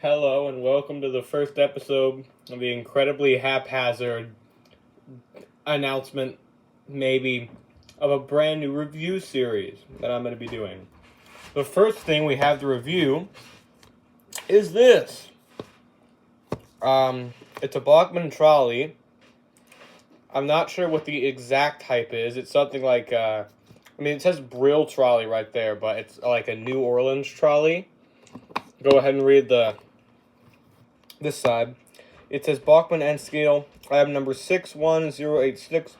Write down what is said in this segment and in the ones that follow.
Hello and welcome to the first episode of the incredibly haphazard announcement, maybe, of a brand new review series that I'm going to be doing. The first thing we have to review is this. It's a Bachman trolley. I'm not sure what the exact type is. It's something like, it says Brill trolley right there, but it's like a New Orleans trolley. Go ahead and read this side. It says Bachman N scale, item number 61086,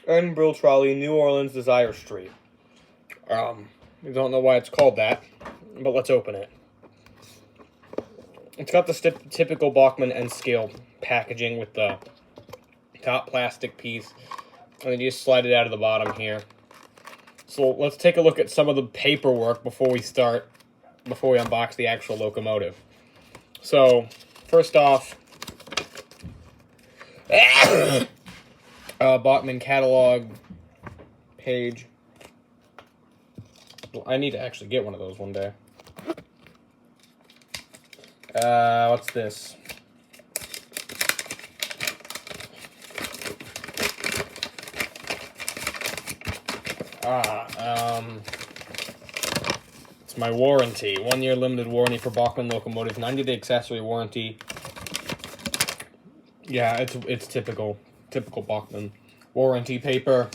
N Brill trolley, New Orleans, Desire Street. We don't know why it's called that, but let's open it. It's got the typical Bachman N scale packaging with the top plastic piece, and then you just slide it out of the bottom here. So let's take a look at some of the paperwork before we unbox the actual locomotive. So, first off, Bachman catalog page. I need to actually get one of those one day. What's this? It's my warranty. 1 year limited warranty for Bachman locomotive, 90-day accessory warranty. Yeah, it's typical Bachman warranty paper.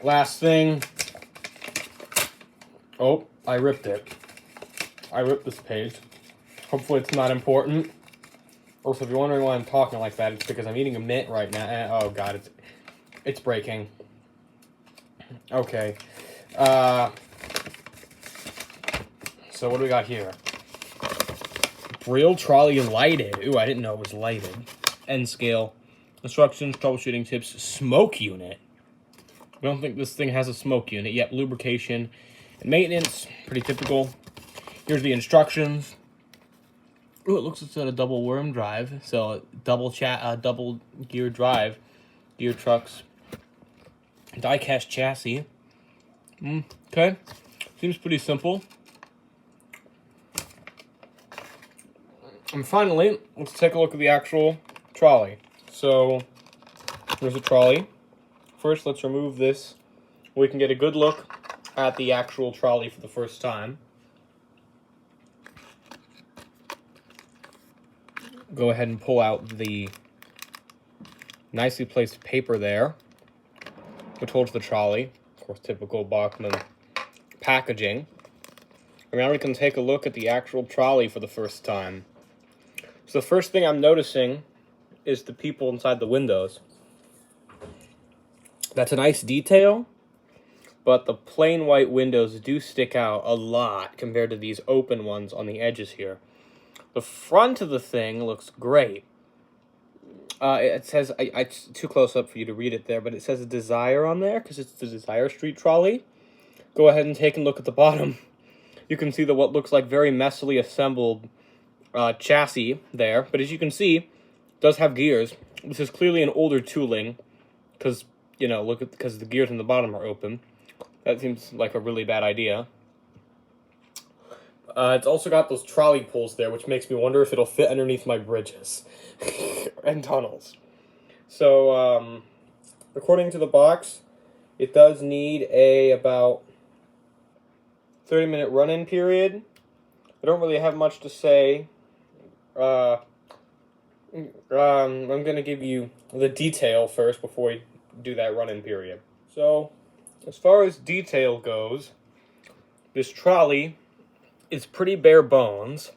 Last thing. Oh, I ripped it. I ripped this page. Hopefully it's not important. Also, if you're wondering why I'm talking like that, it's because I'm eating a mint right now. Oh god, it's breaking. Okay. So what do we got here? Brill trolley lighted. Ooh, I didn't know it was lighted. N scale. Instructions, troubleshooting tips, smoke unit. I don't think this thing has a smoke unit. Yep, lubrication and maintenance. Pretty typical. Here's the instructions. Ooh, it looks like it's got a double worm drive. So double gear drive. Gear trucks. Die-cast chassis. Okay. Seems pretty simple. And finally, let's take a look at the actual trolley. So, there's a trolley. First, let's remove this. We can get a good look at the actual trolley for the first time. Go ahead and pull out the nicely placed paper there, which holds the trolley. Of course, typical Bachman packaging. And now we can take a look at the actual trolley for the first time. So the first thing I'm noticing is the people inside the windows. That's a nice detail, but the plain white windows do stick out a lot compared to these open ones on the edges here. The front of the thing looks great. It says, it's too close up for you to read it there, but it says Desire on there because it's the Desire Street trolley. Go ahead and take a look at the bottom. You can see what looks like very messily assembled chassis there, but as you can see, it does have gears. This is clearly an older tooling because, because the gears on the bottom are open. That seems like a really bad idea. It's also got those trolley pulls there, which makes me wonder if it'll fit underneath my bridges and tunnels. So, according to the box, it does need about 30-minute run-in period. I don't really have much to say. I'm going to give you the detail first before we do that run-in period. So, as far as detail goes, this trolley is pretty bare bones.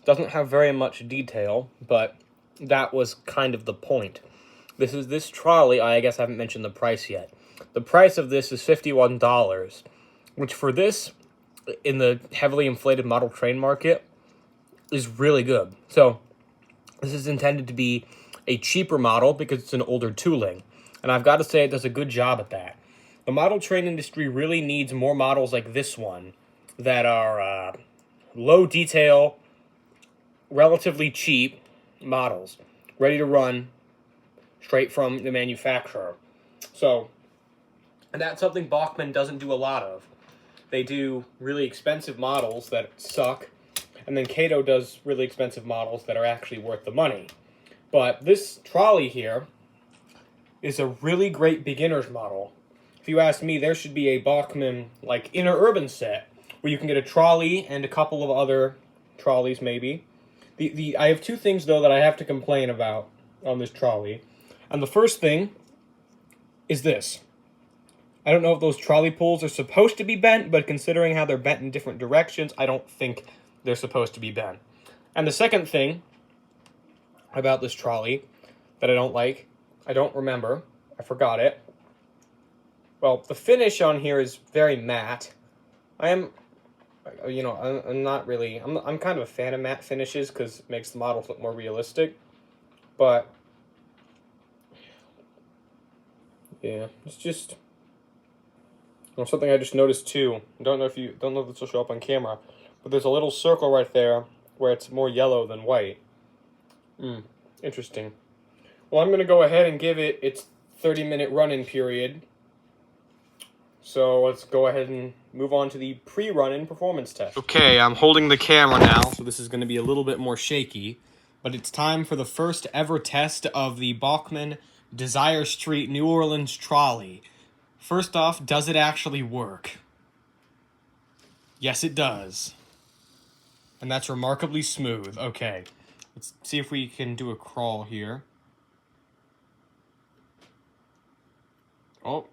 Doesn't have very much detail, but that was kind of the point. This trolley, I guess I haven't mentioned the price yet. The price of this is $51, which for this, in the heavily inflated model train market, is really good. So, this is intended to be a cheaper model because it's an older tooling. And I've got to say it does a good job at that. The model train industry really needs more models like this one that are low detail, relatively cheap models, ready to run straight from the manufacturer. So, and that's something Bachman doesn't do a lot of. They do really expensive models that suck, and then Kato does really expensive models that are actually worth the money. But this trolley here is a really great beginner's model. If you ask me, there should be a Bachman, like, inner urban set, where you can get a trolley and a couple of other trolleys, maybe. I have two things, though, that I have to complain about on this trolley. And the first thing is this. I don't know if those trolley poles are supposed to be bent, but considering how they're bent in different directions, I don't think they're supposed to be bent. And the second thing about this trolley that I don't like, I don't remember, I forgot it. Well, the finish on here is very matte. I'm not really, I'm kind of a fan of matte finishes because it makes the models look more realistic. But yeah, it's just something I just noticed too. I don't know if this will show up on camera, but there's a little circle right there where it's more yellow than white. Interesting. Well, I'm going to go ahead and give it its 30-minute run-in period. So let's go ahead and move on to the pre-run-in performance test. Okay, I'm holding the camera now, so this is going to be a little bit more shaky. But it's time for the first ever test of the Bachman Desire Street New Orleans trolley. First off, does it actually work? Yes, it does. And that's remarkably smooth. Okay, let's see if we can do a crawl here. Oh.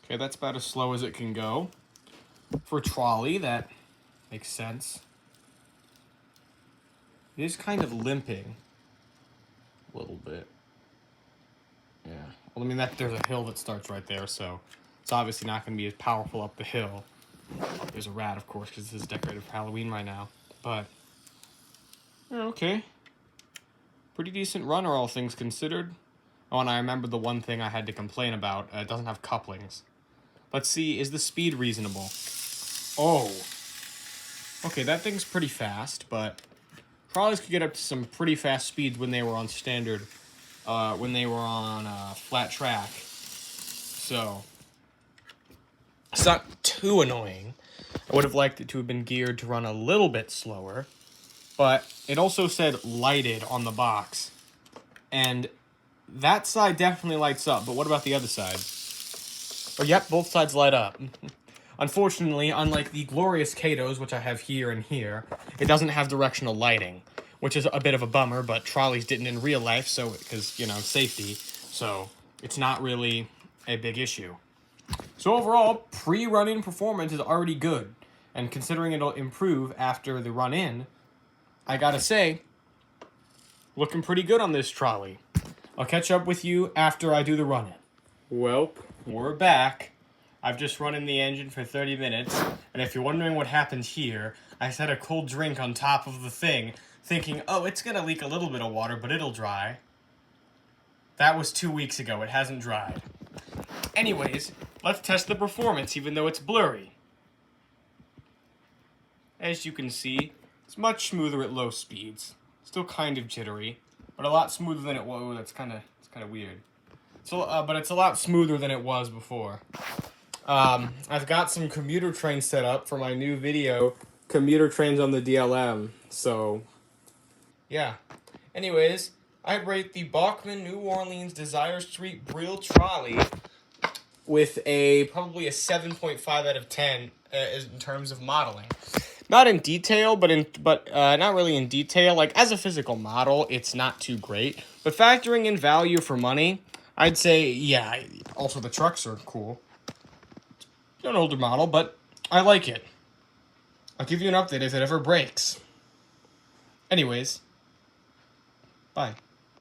Okay, that's about as slow as it can go. For a trolley, that makes sense. It is kind of limping. A little bit. Yeah. Well, I mean, there's a hill that starts right there, so it's obviously not going to be as powerful up the hill. There's a rat, of course, because this is decorated for Halloween right now. But, yeah, okay. Pretty decent runner, all things considered. Oh, and I remember the one thing I had to complain about. It doesn't have couplings. Let's see, is the speed reasonable? Oh. Okay, that thing's pretty fast, but trolleys could get up to some pretty fast speeds when they were on standard, when they were on flat track. So, it's not too annoying. I would have liked it to have been geared to run a little bit slower, but it also said lighted on the box. And that side definitely lights up, but what about the other side? Oh, yep, both sides light up. Unfortunately, unlike the glorious Katos, which I have here and here, it doesn't have directional lighting, which is a bit of a bummer, but trolleys didn't in real life, so, because, safety, so it's not really a big issue. So overall, pre-run-in performance is already good, and considering it'll improve after the run-in, I gotta say, looking pretty good on this trolley. I'll catch up with you after I do the run-in. Well, we're back. I've just run in the engine for 30 minutes, and if you're wondering what happened here, I set a cold drink on top of the thing, thinking, oh, it's gonna leak a little bit of water, but it'll dry. That was 2 weeks ago. It hasn't dried. Anyways, let's test the performance, even though it's blurry. As you can see, it's much smoother at low speeds. Still kind of jittery, but a lot smoother than it was. It's kind of weird. So, but it's a lot smoother than it was before. I've got some commuter trains set up for my new video, commuter trains on the DLM. So, yeah. Anyways, I rate the Bachman New Orleans Desire Street Brill Trolley with probably a 7.5 out of 10 in terms of modeling. Not in detail, but not really in detail. Like, as a physical model, it's not too great. But factoring in value for money, I'd say, yeah. Also, the trucks are cool. It's an older model, but I like it. I'll give you an update if it ever breaks. Anyways, bye.